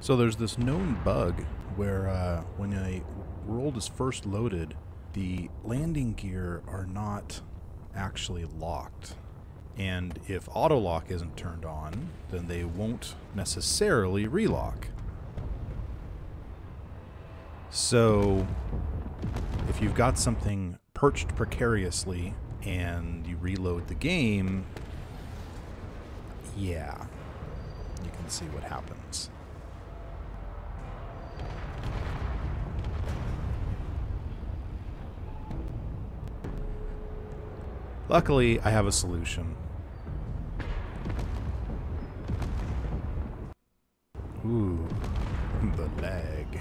So there's this known bug where when a world is first loaded, the landing gear are not actually locked. And if auto lock isn't turned on, then they won't necessarily relock. So if you've got something perched precariously and you reload the game, yeah, you can see what happens. Luckily, I have a solution. Ooh, the lag.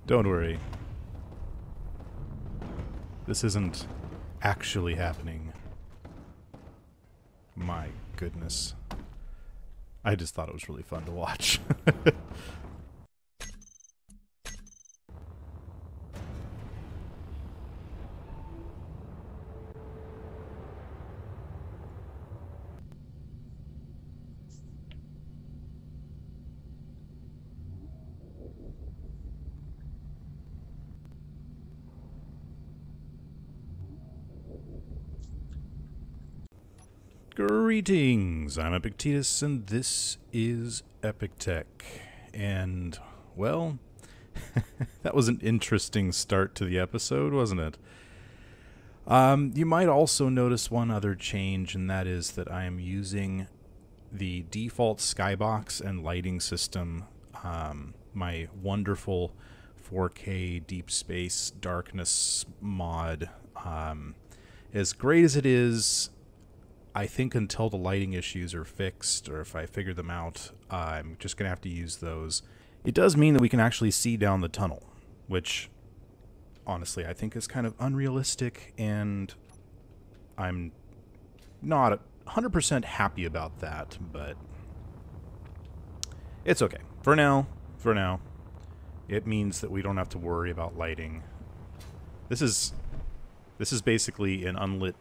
Don't worry. This isn't actually happening. My goodness. I just thought it was really fun to watch. Greetings, I'm Epictetus, and this is Epic Tech. And, well, that was an interesting start to the episode, wasn't it? You might also notice one other change, and that is that I am using the default skybox and lighting system, my wonderful 4K Deep Space Darkness mod. As great as it is, I think until the lighting issues are fixed, or if I figure them out, I'm just going to have to use those. It does mean that we can actually see down the tunnel, which, honestly, I think is kind of unrealistic, and I'm not 100% happy about that, but it's okay. For now, it means that we don't have to worry about lighting. This is basically an unlit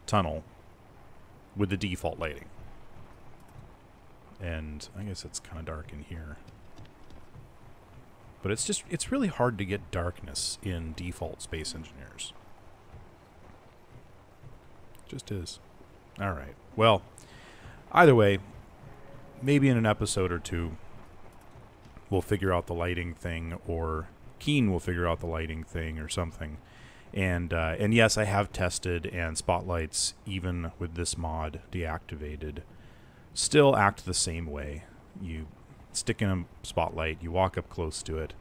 tunnel with the default lighting. And I guess it's kind of dark in here. But it's really hard to get darkness in default Space Engineers. It just is. Alright. Well, either way, maybe in an episode or two, we'll figure out the lighting thing, or Keen will figure out the lighting thing, or something. And yes, I have tested, and spotlights, even with this mod deactivated, still act the same way. You stick in a spotlight, you walk up close to it,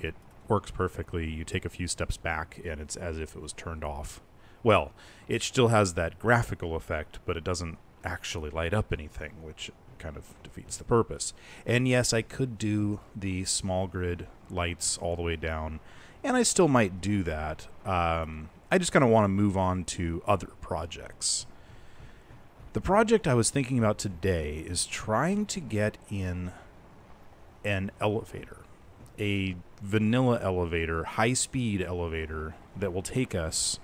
it works perfectly, you take a few steps back, and it's as if it was turned off. Well, it still has that graphical effect, but it doesn't actually light up anything, which kind of defeats the purpose. And yes, I could do the small grid lights all the way down, and I still might do that. I just kind of want to move on to other projects. The project I was thinking about today is trying to get in an elevator. A vanilla elevator, high-speed elevator that will take us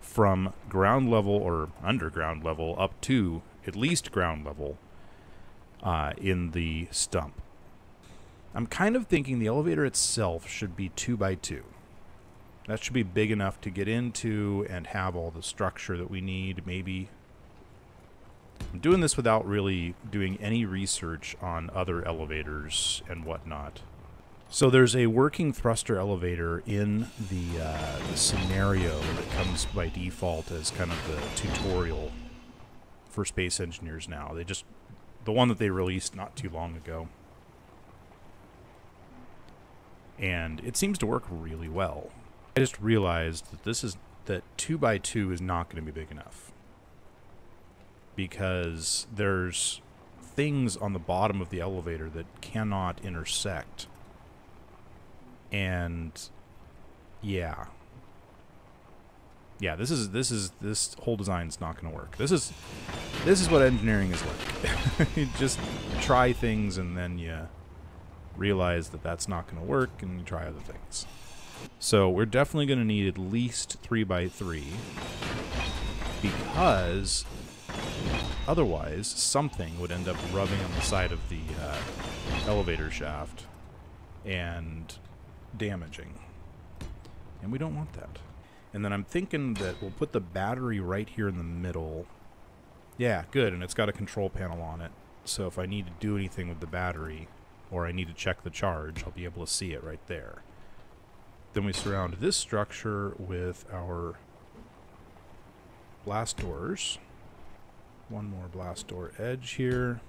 from ground level or underground level up to at least ground level in the stump. I'm kind of thinking the elevator itself should be 2x2. That should be big enough to get into and have all the structure that we need, maybe. I'm doing this without really doing any research on other elevators and whatnot. So there's a working thruster elevator in the scenario that comes by default as kind of the tutorial for Space Engineers now. The one that they released not too long ago. And it seems to work really well. I just realized that 2x2 is not going to be big enough, because there's things on the bottom of the elevator that cannot intersect. And yeah, this whole design's not going to work. This is what engineering is like. You just try things and then you realize that that's not going to work, and you try other things. So we're definitely going to need at least 3x3, because Otherwise, something would end up rubbing on the side of the elevator shaft and damaging. And we don't want that. And then I'm thinking that we'll put the battery right here in the middle. Yeah, good, and it's got a control panel on it. So if I need to do anything with the battery, or I need to check the charge, I'll be able to see it right there. Then we surround this structure with our blast doors. One more blast door edge here.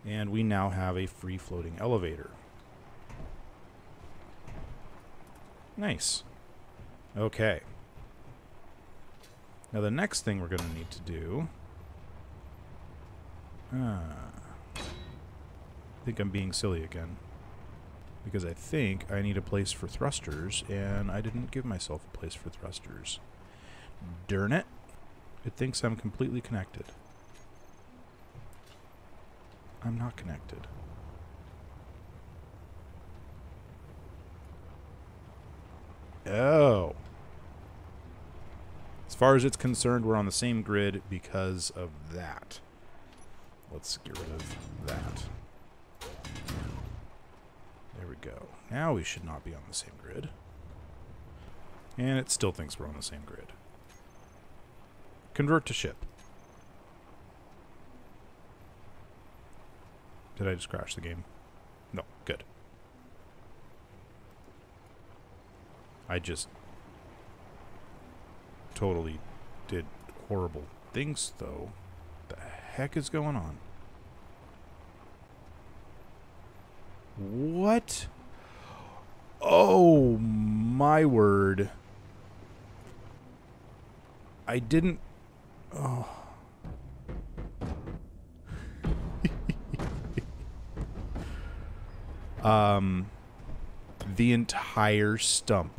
And we now have a free-floating elevator. Nice. Okay. Now the next thing we're going to need to do... I think I'm being silly again. Because I think I need a place for thrusters, and I didn't give myself a place for thrusters. Darn it. It thinks I'm completely connected. I'm not connected. Oh. As far as it's concerned, we're on the same grid because of that. Let's get rid of that. There we go. Now we should not be on the same grid. And it still thinks we're on the same grid. Convert to ship. Did I just crash the game? No, good. I just totally did horrible things, though. What the heck is going on? What? Oh, my word. I didn't... Oh. The entire stump.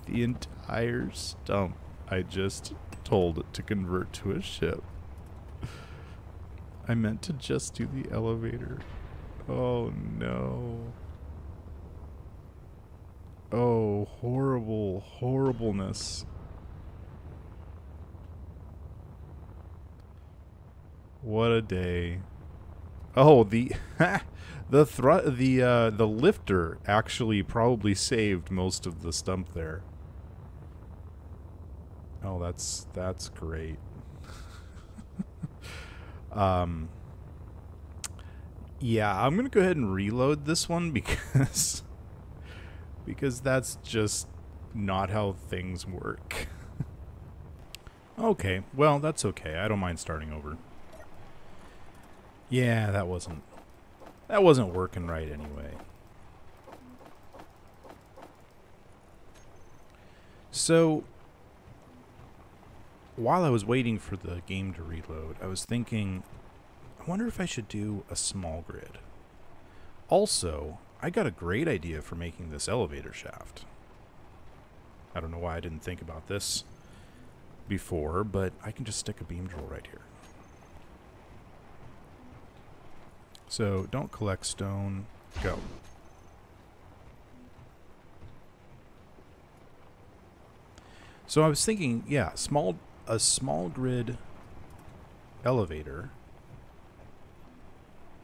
The entire stump I just told it to convert to a ship. I meant to just do the elevator. Oh no. Oh, horrible horribleness. What a day. Oh, the the lifter actually probably saved most of the stump there. Oh, that's great. Yeah, I'm gonna go ahead and reload this one because that's just not how things work. Okay, well, that's okay. I don't mind starting over. Yeah, that wasn't working right anyway. So, while I was waiting for the game to reload, I was thinking, I wonder if I should do a small grid. Also, I got a great idea for making this elevator shaft. I don't know why I didn't think about this before, but I can just stick a beam drill right here. So, don't collect stone. Go. So I was thinking, yeah, a small grid elevator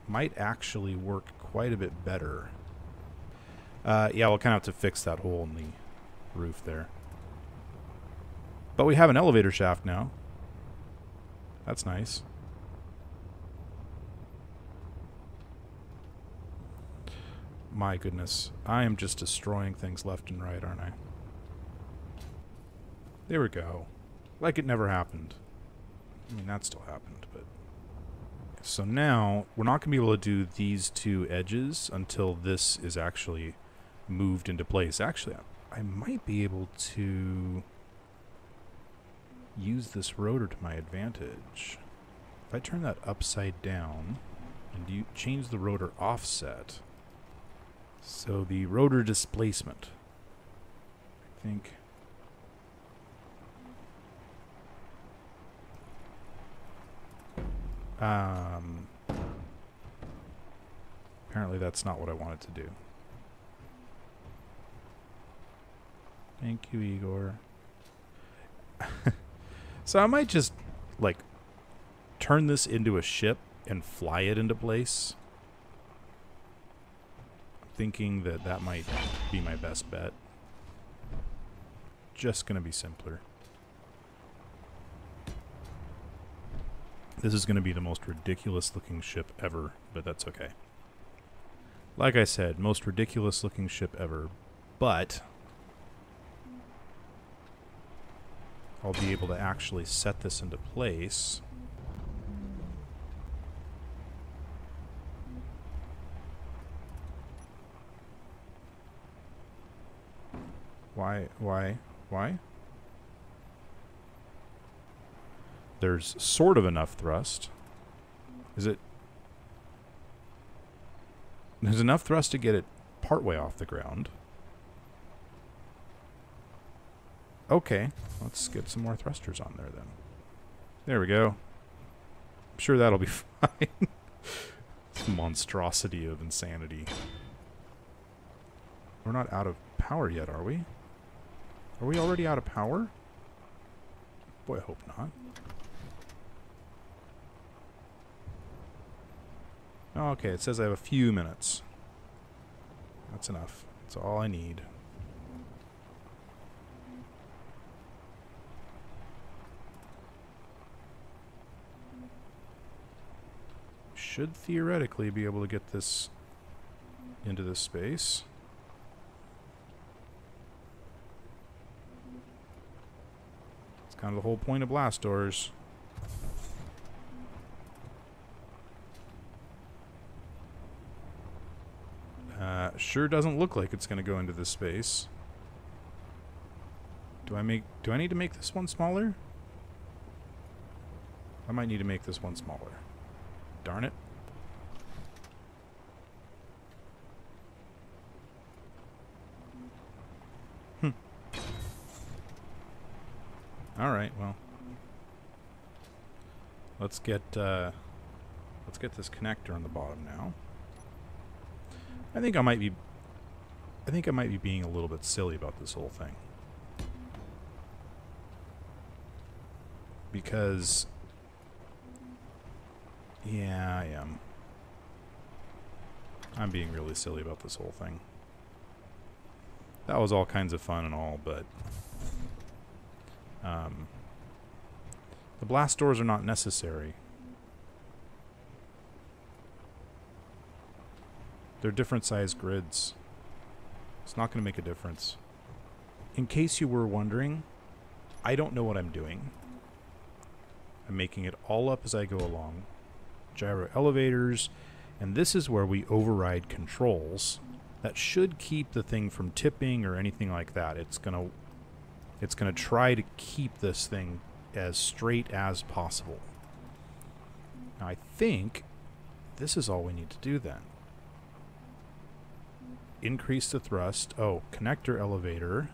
might actually work quite a bit better. Yeah, we'll kind of have to fix that hole in the roof there. But we have an elevator shaft now. That's nice. My goodness. I am just destroying things left and right, aren't I? There we go. Like it never happened. I mean, that still happened, but... So now, we're not going to be able to do these two edges until this is actually moved into place. Actually, I might be able to use this rotor to my advantage. If I turn that upside down and you change the rotor offset, so the rotor displacement, I think... apparently that's not what I wanted to do. Thank you, Igor. So I might just, like, turn this into a ship and fly it into place. I'm thinking that that might be my best bet. Just gonna be simpler. This is gonna be the most ridiculous looking ship ever, but that's okay. Like I said, most ridiculous looking ship ever, but I'll be able to actually set this into place. Why? There's sort of enough thrust. Is it? There's enough thrust to get it partway off the ground. Okay, let's get some more thrusters on there then. There we go. I'm sure that'll be fine. This monstrosity of insanity. We're not out of power yet, are we? Are we already out of power? Boy, I hope not. Oh, okay, it says I have a few minutes. That's enough. That's all I need. Should theoretically be able to get this into this space. It's kind of the whole point of blast doors. Sure doesn't look like it's going to go into this space. Do I need to make this one smaller? I might need to make this one smaller. Darn it. Alright, well. Let's get this connector on the bottom now. I think I might be being a little bit silly about this whole thing. Because yeah, I am. I'm being really silly about this whole thing. That was all kinds of fun and all, but the blast doors are not necessary. They're different size grids. It's not going to make a difference. In case you were wondering, I don't know what I'm doing. I'm making it all up as I go along. Gyro elevators, and this is where we override controls that should keep the thing from tipping or anything like that. It's gonna try to keep this thing as straight as possible. Now, I think this is all we need to do then. Increase the thrust. Oh, connector elevator.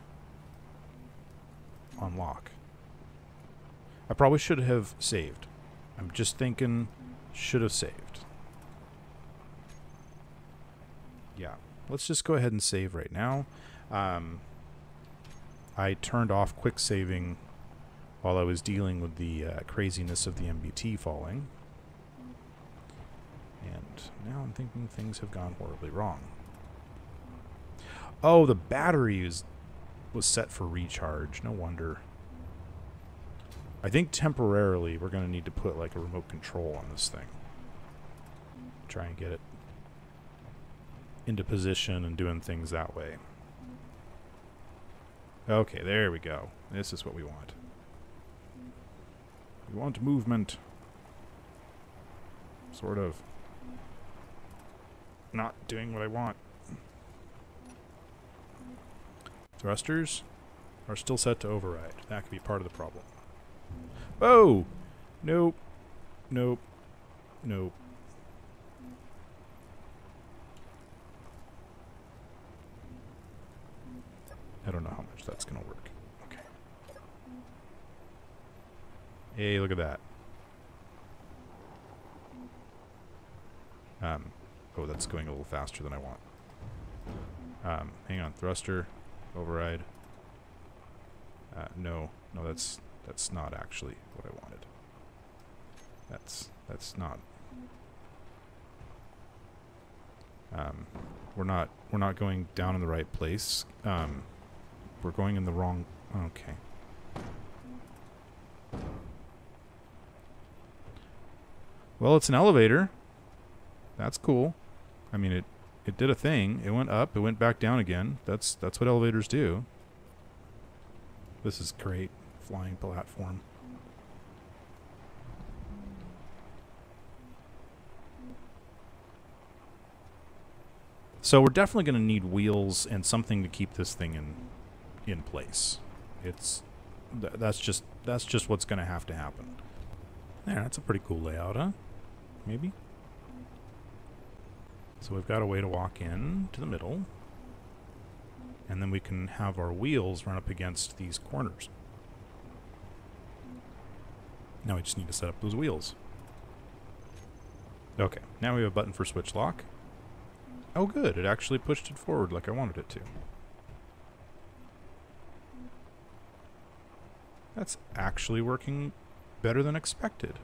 Unlock. I probably should have saved. I'm just thinking, should have saved. Yeah, let's just go ahead and save right now. I turned off quick saving while I was dealing with the craziness of the MBT falling. And now I'm thinking things have gone horribly wrong. Oh, the battery was set for recharge. No wonder. I think temporarily we're going to need to put like a remote control on this thing. Try and get it into position and doing things that way. Okay, there we go. This is what we want. We want movement. Sort of. Not doing what I want. Thrusters are still set to override. That could be part of the problem. Oh! Nope. Nope. Nope. I don't know how much that's going to work. Okay. Hey, look at that. Oh, that's going a little faster than I want. Hang on. Thruster. Override. No. No, that's That's not actually what I wanted. That's not. We're not going down in the right place. We're going in the wrong. Okay. Well, it's an elevator. That's cool. I mean, it did a thing. It went up. It went back down again. That's what elevators do. This is great. Flying platform. So we're definitely going to need wheels and something to keep this thing in place. That's just what's going to happen. There, that's a pretty cool layout, huh? Maybe. So we've got a way to walk in to the middle, and then we can have our wheels run up against these corners. Now we just need to set up those wheels. Okay, now we have a button for switch lock. Oh good, it actually pushed it forward like I wanted it to. That's actually working better than expected.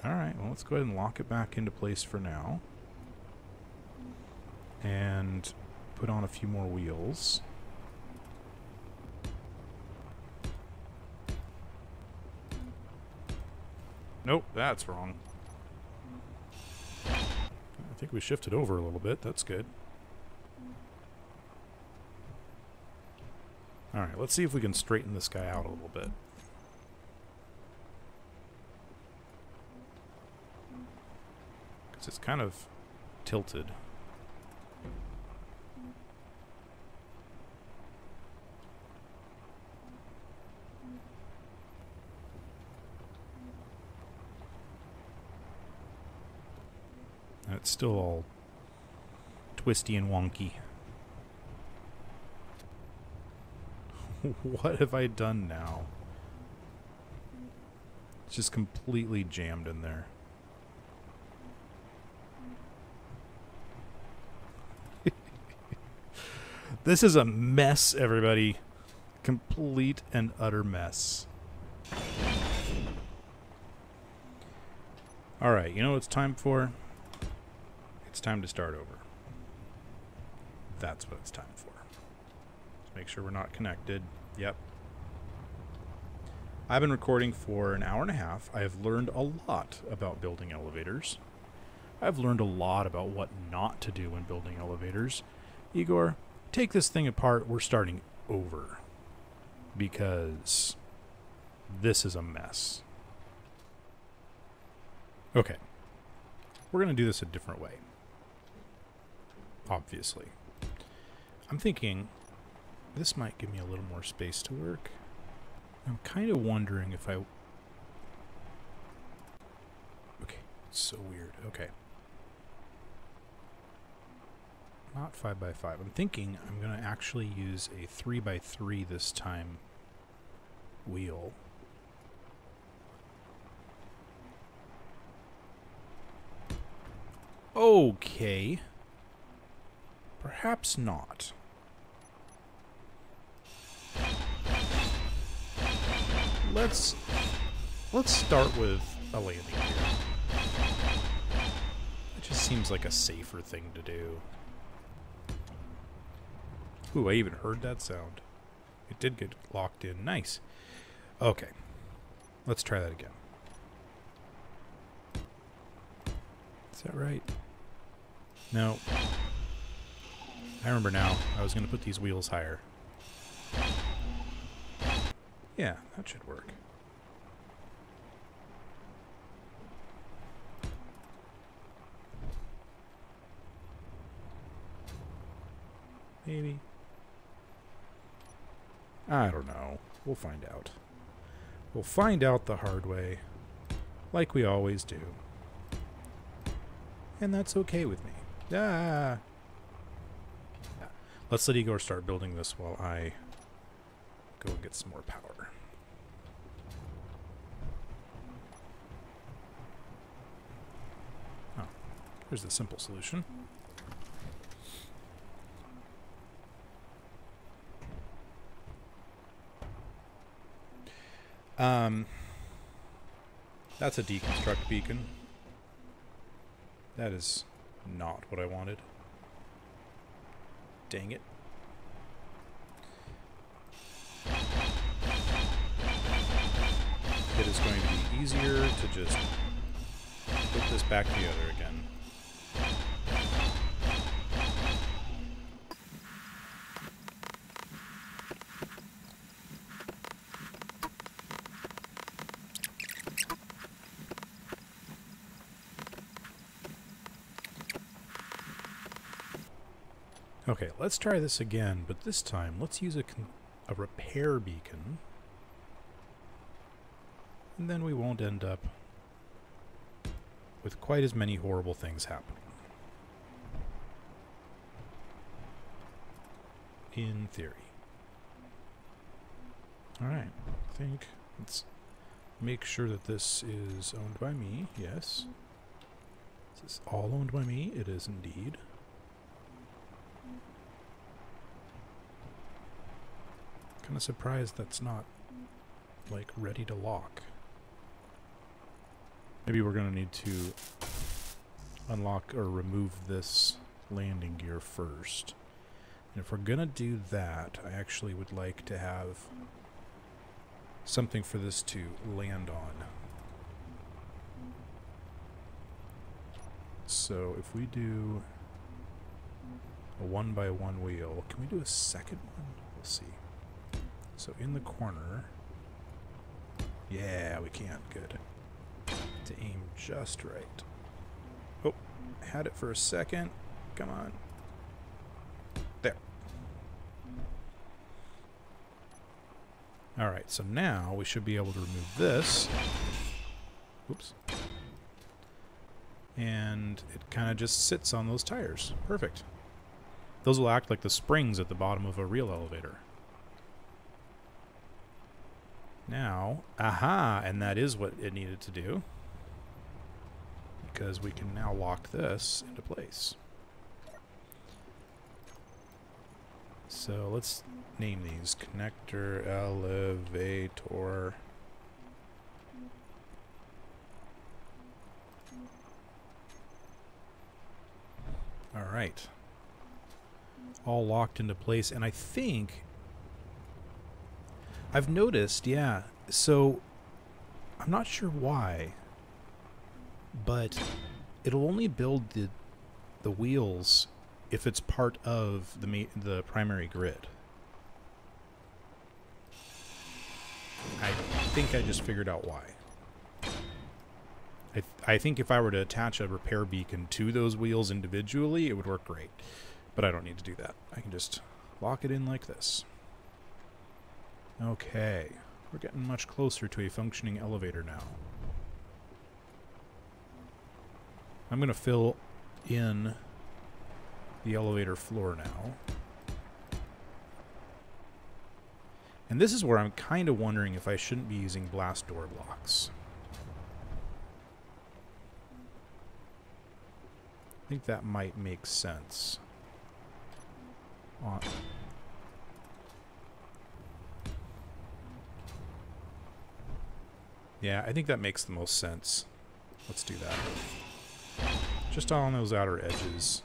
Alright, well let's go ahead and lock it back into place for now. And put on a few more wheels. Nope, that's wrong. I think we shifted over a little bit. That's good. Alright, let's see if we can straighten this guy out a little bit. Because it's kind of tilted. It's still all twisty and wonky. What have I done now? It's just completely jammed in there. This is a mess, everybody. Complete and utter mess. Alright, you know what it's time for? It's time to start over. That's what it's time for. Let's make sure we're not connected. Yep. I've been recording for an hour and a half. I have learned a lot about building elevators. I've learned a lot about what not to do when building elevators. Igor, take this thing apart. We're starting over. Because this is a mess. Okay. We're going to do this a different way. Obviously. I'm thinking this might give me a little more space to work. I'm kind of wondering if I... Okay, it's so weird. Okay. Not 5x5. I'm thinking I'm going to actually use a 3x3 this time wheel. Okay. Perhaps not. Let's start with a landing gear. It just seems like a safer thing to do. Ooh, I even heard that sound. It did get locked in. Nice. Okay. Let's try that again. Is that right? No. I remember now. I was going to put these wheels higher. Yeah, that should work. Maybe. I don't know. We'll find out. We'll find out the hard way, like we always do. And that's okay with me. Ah! Yeah. Let's let Igor start building this while I go and get some more power. Oh, here's the simple solution. That's a deconstruct beacon. That is not what I wanted. Dang it. It is going to be easier to just put this back together again. Okay, let's try this again, but this time let's use a repair beacon. And then we won't end up with quite as many horrible things happening. In theory. Alright, I think let's make sure that this is owned by me. Yes. Is this all owned by me? It is indeed. Kind of surprised that's not, like, ready to lock. Maybe we're going to need to unlock or remove this landing gear first. And if we're going to do that, I actually would like to have something for this to land on. So if we do a 1x1 wheel, can we do a second one? We'll see. So in the corner, yeah, we can. Good. To aim just right. Oh, had it for a second. Come on. There. Alright, so now we should be able to remove this. Oops. And it kind of just sits on those tires. Perfect. Those will act like the springs at the bottom of a real elevator. Now, aha, and that is what it needed to do. Because we can now lock this into place. So let's name these. Connector, elevator. Alright. All locked into place, and I think I've noticed, yeah, so I'm not sure why, but it'll only build the wheels if it's part of the primary grid. I think I just figured out why. I think if I were to attach a repair beacon to those wheels individually, it would work great. But I don't need to do that. I can just lock it in like this. Okay, we're getting much closer to a functioning elevator now. I'm going to fill in the elevator floor now. And this is where I'm kind of wondering if I shouldn't be using blast door blocks. I think that might make sense. Yeah, I think that makes the most sense. Let's do that. Just on those outer edges.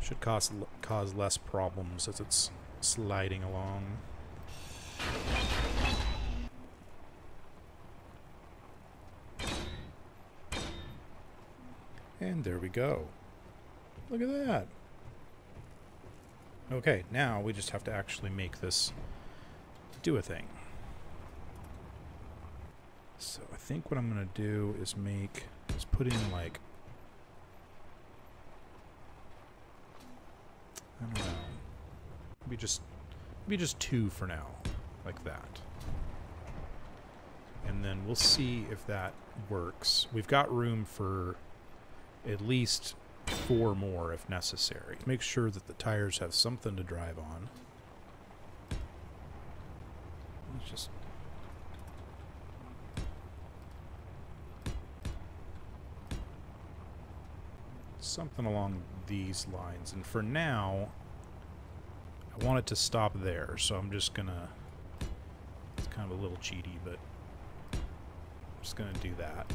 Should cause less problems as it's sliding along. And there we go. Look at that. Okay, now we just have to actually make this do a thing. So I think what I'm going to do is put in like, I don't know, maybe just 2 for now, like that. And then we'll see if that works. We've got room for at least 4 more if necessary. Make sure that the tires have something to drive on. Let's just something along these lines. And for now, I want it to stop there, so I'm just gonna, it's kind of a little cheaty, but just going to do that.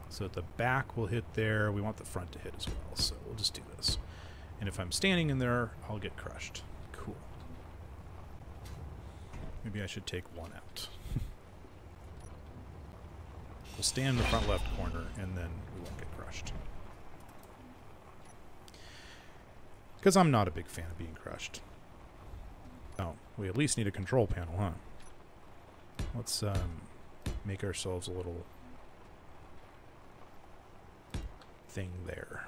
So the back will hit there. We want the front to hit as well, so we'll just do this. And if I'm standing in there, I'll get crushed. Cool. Maybe I should take one out. We'll stand in the front left corner, and then we won't get crushed. Because I'm not a big fan of being crushed. Oh, we at least need a control panel, huh? Let's make ourselves a little thing there.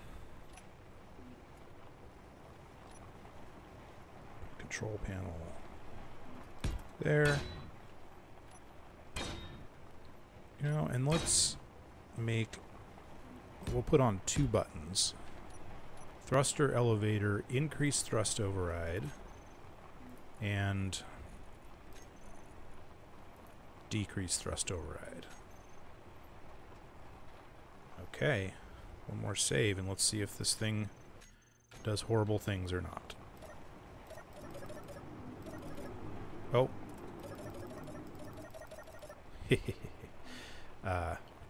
Control panel there. You know, and let's make, we'll put on 2 buttons. Thruster elevator, increase thrust override, and decrease thrust override. Okay, one more save, and let's see if this thing does horrible things or not. Oh.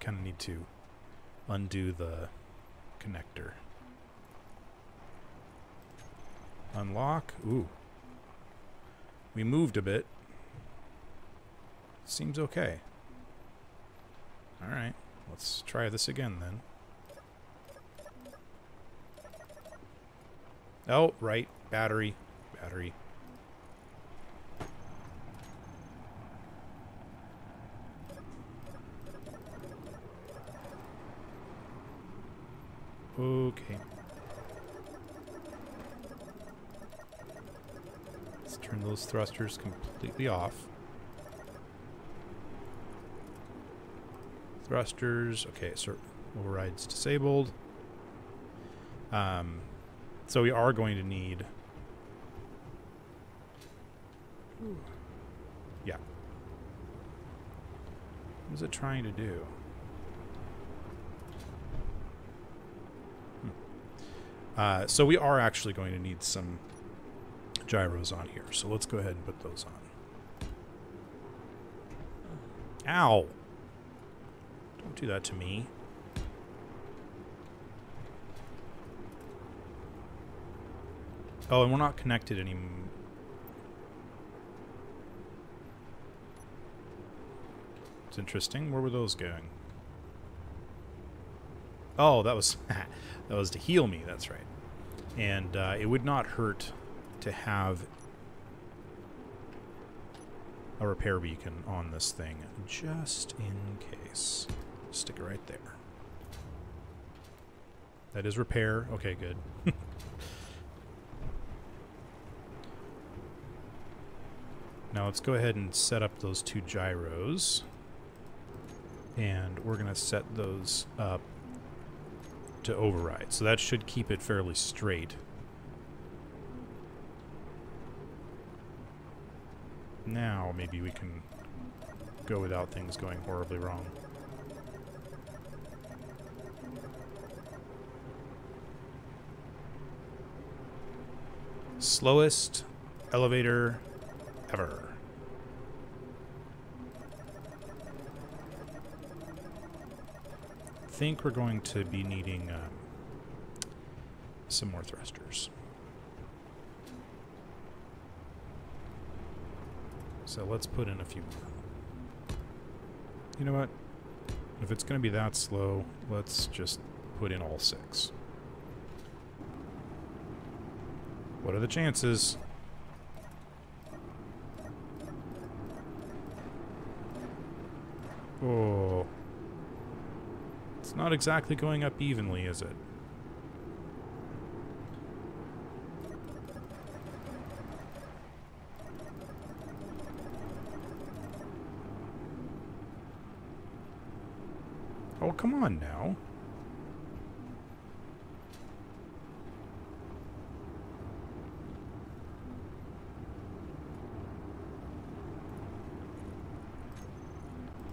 Kind of need to undo the connector. Unlock. Ooh. We moved a bit. Seems okay. Alright. Let's try this again then. Oh, right. Battery. Battery. Okay. Let's turn those thrusters completely off. Thrusters. Okay, so override's disabled. So we are going to need... Yeah. What is it trying to do? So we are actually going to need some gyros on here. So let's go ahead and put those on. Ow! Don't do that to me. Oh, and we're not connected anymore. It's interesting. Where were those going? Oh, that was that was to heal me. That's right. And it would not hurt to have a repair beacon on this thing, just in case. Stick it right there. That is repair. Okay, good. Now let's go ahead and set up those 2 gyros. And we're going to set those up to override. So that should keep it fairly straight. Now maybe we can go without things going horribly wrong. Slowest elevator ever. I think we're going to be needing some more thrusters. So let's put in a few more. You know what? If it's going to be that slow, let's just put in all 6. What are the chances? Oh. It's not exactly going up evenly, is it? Oh, come on now.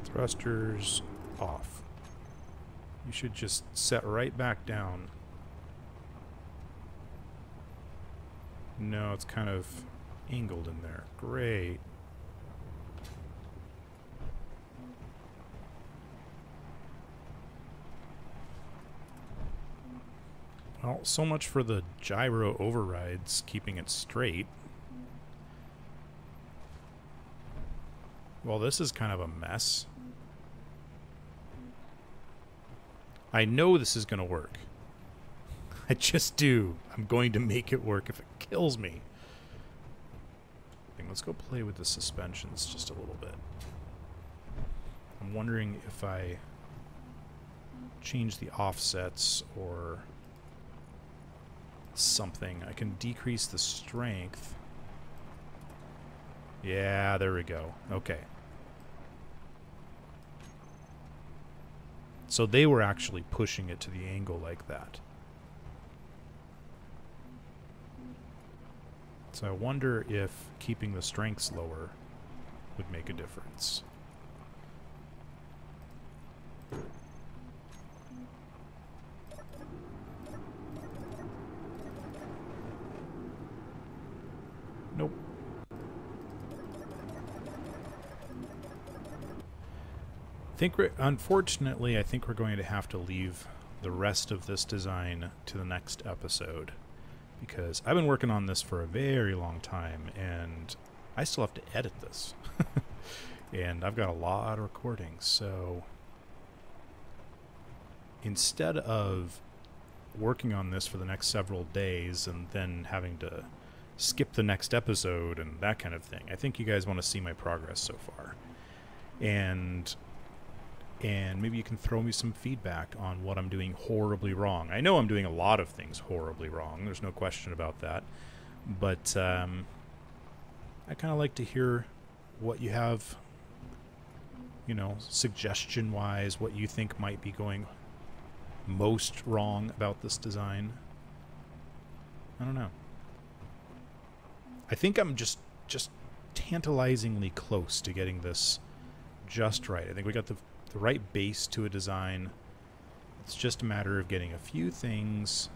Thrusters off. You should just set right back down. No, it's kind of angled in there. Great. Well, so much for the gyro overrides keeping it straight. Well, this is kind of a mess. I know this is going to work. I just do. I'm going to make it work if it kills me. Let's go play with the suspensions just a little bit. I'm wondering if I change the offsets or something. I can decrease the strength. Yeah, there we go. Okay. So they were actually pushing it to the angle like that. So I wonder if keeping the strengths lower would make a difference. Nope. Unfortunately, I think we're going to have to leave the rest of this design to the next episode, because I've been working on this for a very long time, and I still have to edit this. And I've got a lot of recordings, so instead of working on this for the next several days and then having to skip the next episode and that kind of thing, I think you guys want to see my progress so far. And maybe you can throw me some feedback on what I'm doing horribly wrong. I know I'm doing a lot of things horribly wrong. There's no question about that. But I kind of like to hear what you have, you know, suggestion-wise, what you think might be going most wrong about this design. I don't know. I think I'm just tantalizingly close to getting this just right. I think we got the right base to a design. It's just a matter of getting a few things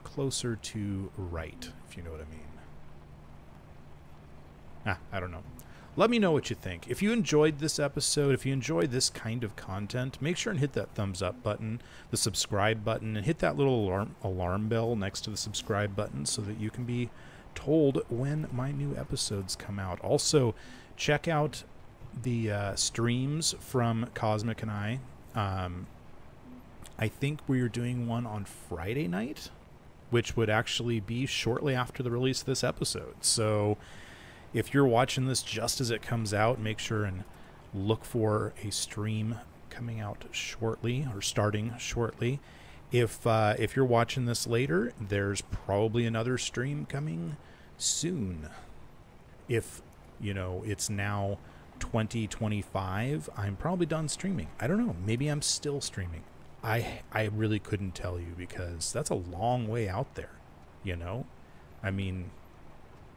closer to right, if you know what I mean. I don't know. Let me know what you think. If you enjoyed this episode, if you enjoyed this kind of content, make sure and hit that thumbs up button, the subscribe button, and hit that little alarm bell next to the subscribe button so that you can be told when my new episodes come out. Also, check out the streams from Cosmic and I. I think we are doing one on Friday night, which would actually be shortly after the release of this episode. So if you're watching this just as it comes out, make sure and look for a stream coming out shortly or starting shortly. If you're watching this later, there's probably another stream coming soon. If, you know, it's now 2025, I'm probably done streaming. I don't know. Maybe I'm still streaming. I really couldn't tell you, because that's a long way out there, you know? I mean,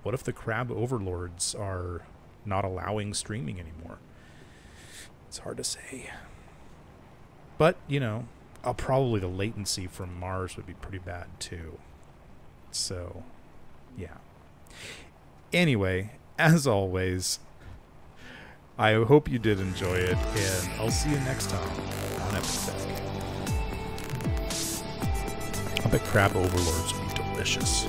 what if the crab overlords are not allowing streaming anymore? It's hard to say. But, you know, probably the latency from Mars would be pretty bad too. So, yeah. Anyway, as always, I hope you did enjoy it, and I'll see you next time on Epic. I bet crab overlords would be delicious.